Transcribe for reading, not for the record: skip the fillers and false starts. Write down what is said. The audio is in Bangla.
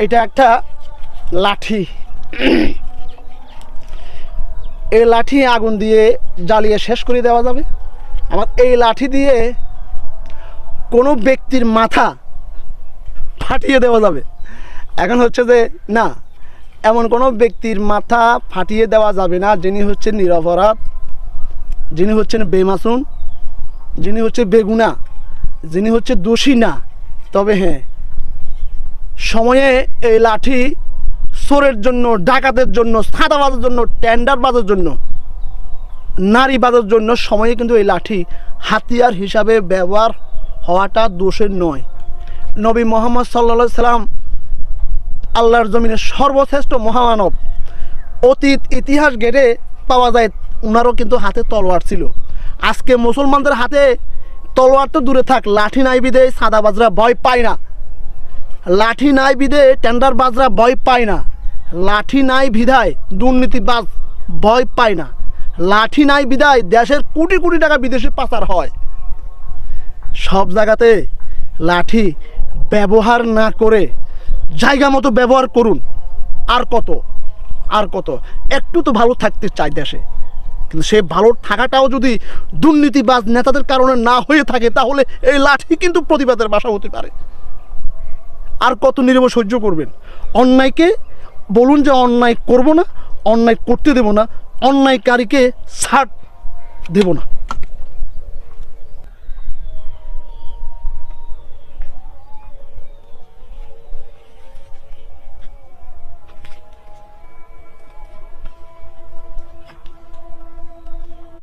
এটা একটা লাঠি। এই লাঠি আগুন দিয়ে জ্বালিয়ে শেষ করে দেওয়া যাবে। আমার এই লাঠি দিয়ে কোনো ব্যক্তির মাথা ফাটিয়ে দেওয়া যাবে। এখন হচ্ছে যে না, এমন কোনো ব্যক্তির মাথা ফাটিয়ে দেওয়া যাবে না যিনি হচ্ছেন নিরপরাধ, যিনি হচ্ছেন বেমাসুম, যিনি হচ্ছে বেগুনা, যিনি হচ্ছে দোষী না। তবে হ্যাঁ, সময়ে এই লাঠি চোরের জন্য, ডাকাতের জন্য, ছাঁদাবাজের জন্য, টেন্ডারবাজের জন্য, নারীবাজের জন্য সময়ে কিন্তু এই লাঠি হাতিয়ার হিসাবে ব্যবহার হওয়াটা দোষের নয়। নবী মোহাম্মদ সাল্লাল্লাহু সাল্লাম আল্লাহর জমিনের সর্বশ্রেষ্ঠ মহামানব। অতীত ইতিহাস ঘেটে পাওয়া যায় ওনারও কিন্তু হাতে তলোয়ার ছিল। আজকে মুসলমানদের হাতে তলোয়ার তো দূরে থাক, লাঠি নাই বিদে সাদাবাজরা ভয় পায় না, লাঠি নাই বিদে টেন্ডারবাজরা ভয় পায় না, লাঠি নাই বিধায় দুর্নীতিবাজ ভয় পায় না, লাঠি নাই বিধায় দেশের কোটি কোটি টাকা বিদেশে পাচার হয়। সব জায়গাতে লাঠি ব্যবহার না করে জায়গা মতো ব্যবহার করুন। আর কত আর কত, একটু তো ভালো থাকতে চাই দেশে, কিন্তু সে ভালো থাকাটাও যদি দুর্নীতিবাজ নেতাদের কারণে না হয়ে থাকে তাহলে এই লাঠি কিন্তু প্রতিবাদের ভাষা হতে পারে। আর কত নীরবে সহ্য করবেন? অন্যায়কে বলুন যে অন্যায় করব না, অন্যায় করতে দেব না, অন্যায়কারীকে ছাড় দেব না।